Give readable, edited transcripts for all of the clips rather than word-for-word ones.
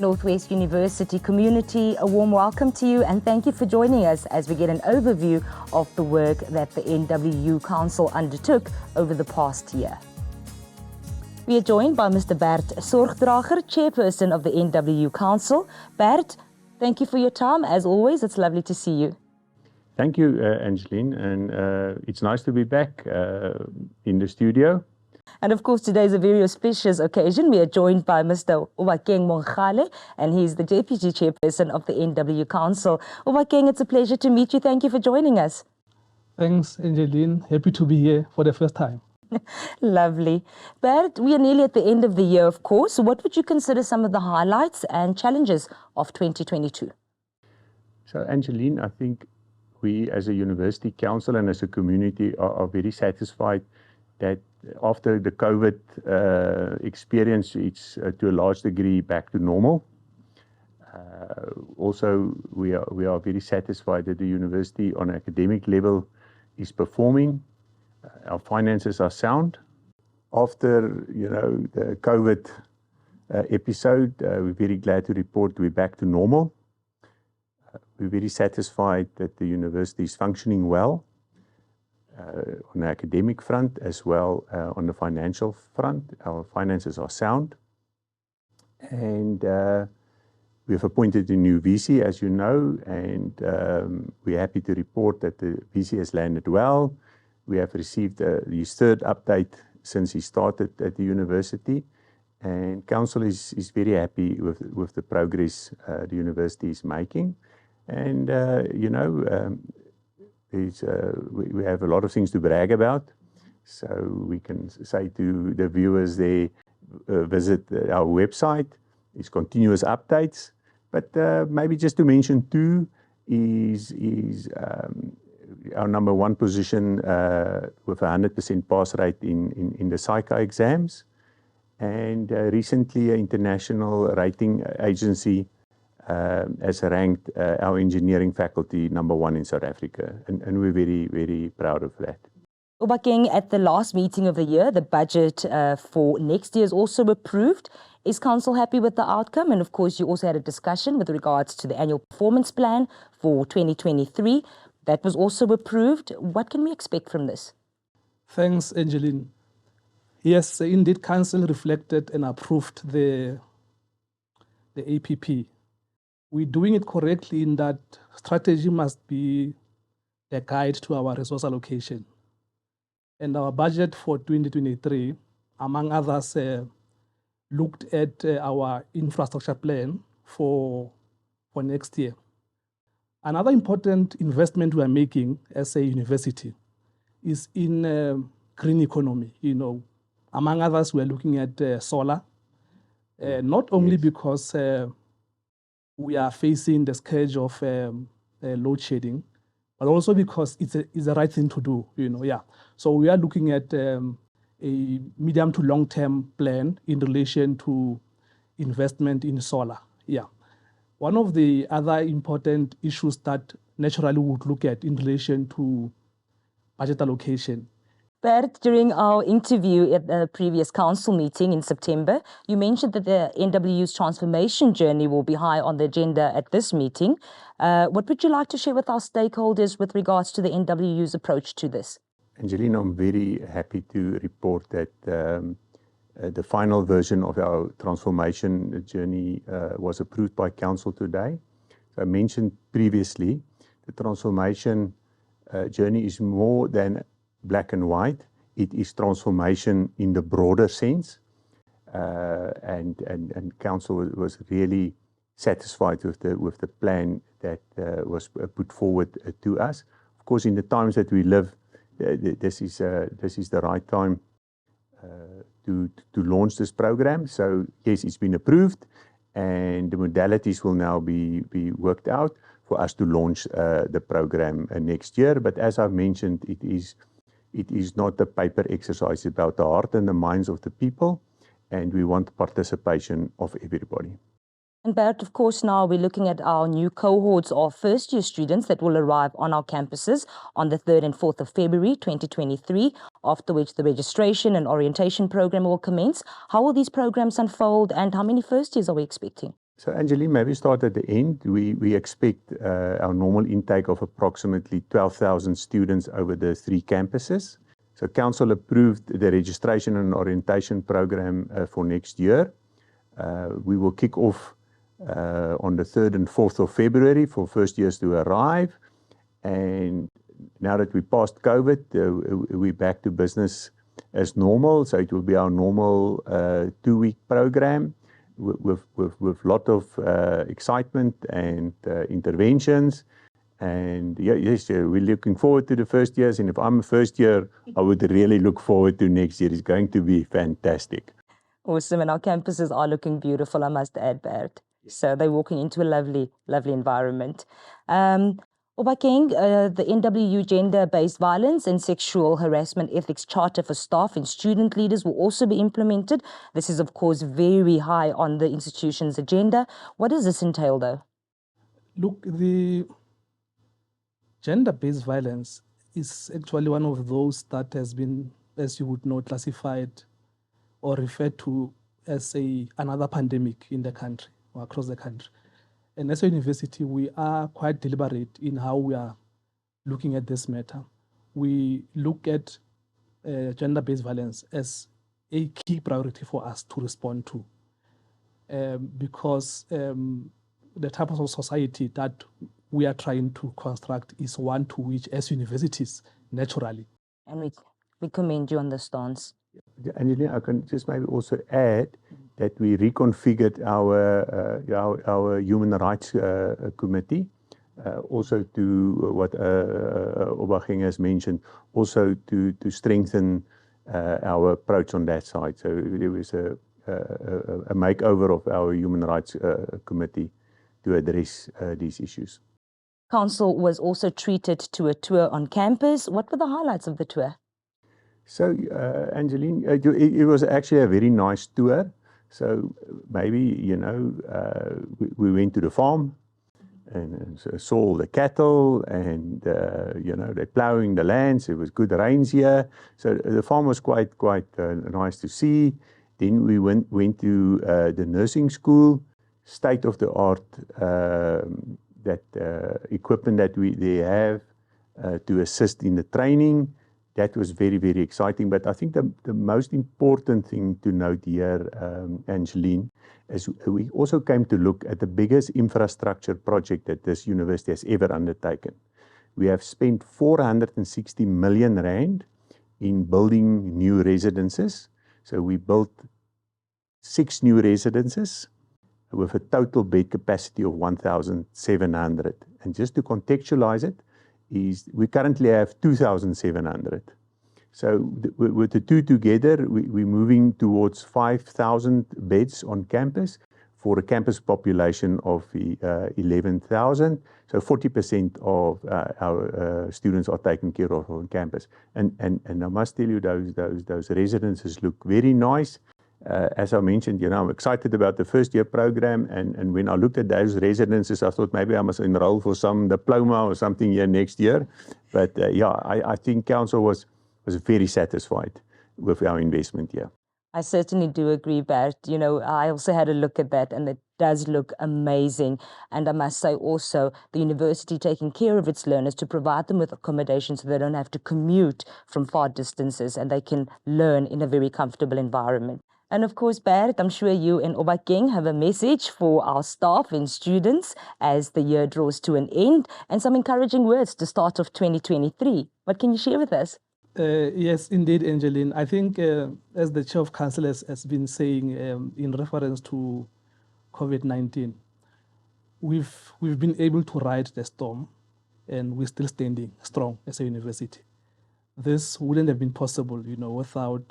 Northwest University community, a warm welcome to you and thank you for joining us as we get an overview of the work that the NWU Council undertook over the past year. We are joined by Mr. Bert Sorgdrager, Chairperson of the NWU Council. Bert, thank you for your time. As always, it's lovely to see you. Thank you, Angeline, and it's nice to be back in the studio. And of course, today is a very auspicious occasion. We are joined by Mr. nwu-pukke, and he's the Deputy Chairperson of the NWU Council. Nwu-pukke, it's a pleasure to meet you. Thank you for joining us. Thanks, Angeline. Happy to be here for the first time. Lovely. Bert, we are nearly at the end of the year, of course. What would you consider some of the highlights and challenges of 2022? So, Angeline, I think we as a University Council and as a community are very satisfied that after the COVID experience, it's to a large degree back to normal. Also, we are very satisfied that the university on an academic level is performing. Our finances are sound. After, the COVID episode, we're very glad to report we're back to normal. We're very satisfied that the university is functioning well. On the academic front as well on the financial front. Our finances are sound. And we've appointed a new VC, as you know, and we're happy to report that the VC has landed well. We have received his third update since he started at the university, and Council is very happy with the progress the university is making. And, we have a lot of things to brag about, so we can say to the viewers there, visit our website. It's continuous updates, but maybe just to mention two is our number one position with a 100% pass rate in the psycho exams, and recently an international rating agency has ranked our engineering faculty number one in South Africa, and we're very, very proud of that. Nwu-pukke, at the last meeting of the year, the budget for next year is also approved. Is Council happy with the outcome? And of course, you also had a discussion with regards to the annual performance plan for 2023. That was also approved. What can we expect from this? Thanks, Angeline. Yes, indeed, Council reflected and approved the APP. We're doing it correctly in that strategy must be the guide to our resource allocation. And our budget for 2023, among others, looked at our infrastructure plan for next year. Another important investment we are making as a university is in green economy. Among others, we are looking at solar, not only because we are facing the scourge of load shedding, but also because it's the right thing to do, So we are looking at a medium to long-term plan in relation to investment in solar, One of the other important issues that naturally we would look at in relation to budget allocation. Bert, during our interview at the previous council meeting in September, you mentioned that the NWU's transformation journey will be high on the agenda at this meeting. What would you like to share with our stakeholders with regards to the NWU's approach to this? Angelina, I'm very happy to report that the final version of our transformation journey was approved by Council today. So I mentioned previously, the transformation journey is more than black and white. It is transformation in the broader sense, and Council was really satisfied with the plan that was put forward to us. Of course, in the times that we live, this is the right time to launch this program. So yes, it's been approved, and the modalities will now be worked out for us to launch the program next year. But as I've mentioned, it is not a paper exercise, it's about the heart and the minds of the people, and we want participation of everybody. And Bert, of course, now we're looking at our new cohorts of first-year students that will arrive on our campuses on the 3rd and 4th of February 2023, after which the registration and orientation program will commence. How will these programs unfold, and how many first years are we expecting? So Angeline, maybe start at the end. We expect our normal intake of approximately 12,000 students over the 3 campuses. So Council approved the registration and orientation program for next year. We will kick off on the 3rd and 4th of February for first years to arrive. And now that we passed COVID, we're back to business as normal. So it will be our normal 2-week program with lot of excitement and interventions. And yes, we're looking forward to the first years. And if I'm a first year, I would really look forward to next year. It's going to be fantastic. Awesome. And our campuses are looking beautiful, I must add, Bert. So they're walking into a lovely, lovely environment. Obakeng, the NWU Gender-Based Violence and Sexual Harassment Ethics Charter for staff and student leaders will also be implemented. This is, of course, very high on the institution's agenda. What does this entail, though? Look, the gender-based violence is actually one of those that has been, as you would know, classified or referred to as another pandemic in the country or across the country. And as a university, we are quite deliberate in how we are looking at this matter. We look at gender-based violence as a key priority for us to respond to because the type of society that we are trying to construct is one to which, as universities, naturally. And we commend you on the stance. Angelina, I can just maybe also add that we reconfigured our human rights committee, also to what Obakeng has mentioned, also to strengthen our approach on that side. So there was a makeover of our human rights committee to address these issues. Council was also treated to a tour on campus. What were the highlights of the tour? So, Angeline, it was actually a very nice tour. So maybe, we went to the farm and saw all the cattle and, they're plowing the lands. It was good rains here. So the farm was quite nice to see. Then we went to the nursing school, state-of-the-art equipment that they have to assist in the training. That was very, very exciting. But I think the most important thing to note here, Angeline, is we also came to look at the biggest infrastructure project that this university has ever undertaken. We have spent 460 million rand in building new residences. So we built 6 new residences with a total bed capacity of 1,700. And just to contextualize it, we currently have 2,700. So with the two together, we're moving towards 5,000 beds on campus for a campus population of 11,000. So 40% of our students are taken care of on campus. And I must tell you, those residences look very nice. As I mentioned, I'm excited about the first year program. And when I looked at those residences, I thought maybe I must enroll for some diploma or something here next year. But I think Council was very satisfied with our investment here. I certainly do agree, Bert. I also had a look at that and it does look amazing. And I must say also the university taking care of its learners to provide them with accommodation so they don't have to commute from far distances and they can learn in a very comfortable environment. And of course, Bert, I'm sure you and Obakeng have a message for our staff and students as the year draws to an end and some encouraging words to start off 2023. What can you share with us? Yes, indeed, Angeline. I think as the Chair of Council has been saying in reference to COVID-19, we've been able to ride the storm and we're still standing strong as a university. This wouldn't have been possible, without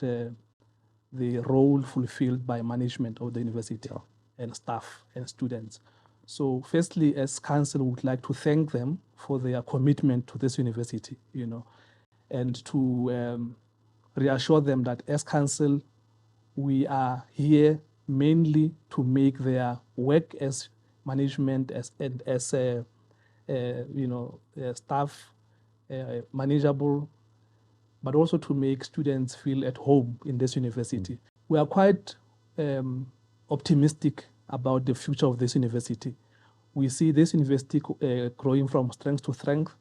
the role fulfilled by management of the university and staff and students. So firstly, as Council, we would like to thank them for their commitment to this university, and to reassure them that as Council, we are here mainly to make their work as management and as staff manageable, but also to make students feel at home in this university. We are quite optimistic about the future of this university. We see this university growing from strength to strength,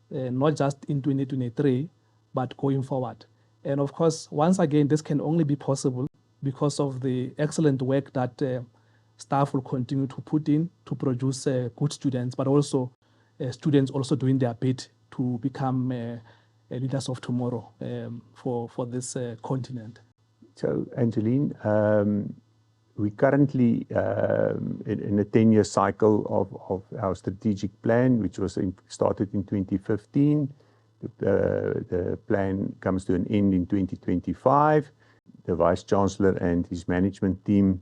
not just in 2023, but going forward. And of course, once again, this can only be possible because of the excellent work that staff will continue to put in to produce good students, but also students also doing their bit to become leaders of tomorrow for this continent. So, Angeline, we currently in a 10-year cycle of our strategic plan, which was started in 2015. The plan comes to an end in 2025. The Vice-Chancellor and his management team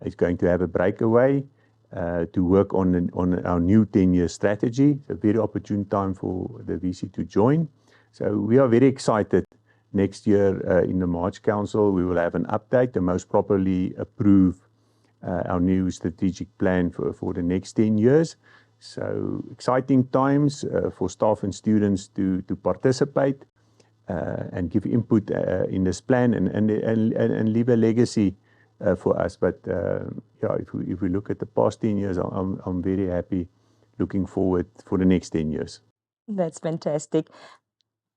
is going to have a breakaway to work on our new 10-year strategy. It's a very opportune time for the VC to join. So we are very excited. Next year in the March Council, we will have an update and most probably approve our new strategic plan for the next 10 years. So exciting times for staff and students to participate and give input in this plan and leave a legacy for us. But yeah, if we look at the past 10 years, I'm very happy looking forward for the next 10 years. That's fantastic.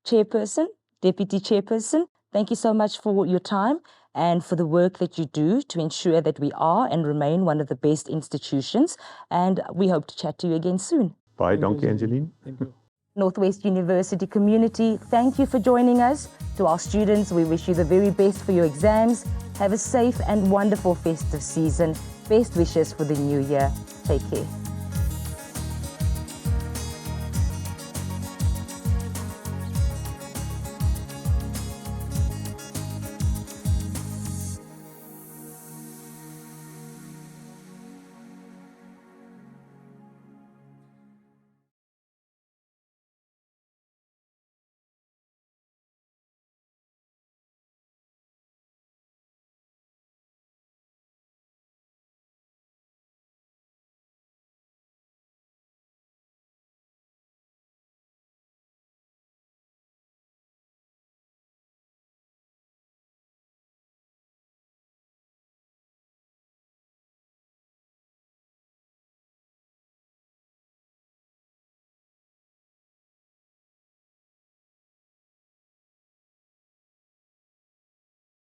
Chairperson, Deputy Chairperson, thank you so much for your time and for the work that you do to ensure that we are and remain one of the best institutions. And we hope to chat to you again soon. Bye, dankie, Angeline. Thank you. Northwest University community, thank you for joining us. To our students, we wish you the very best for your exams. Have a safe and wonderful festive season. Best wishes for the new year. Take care.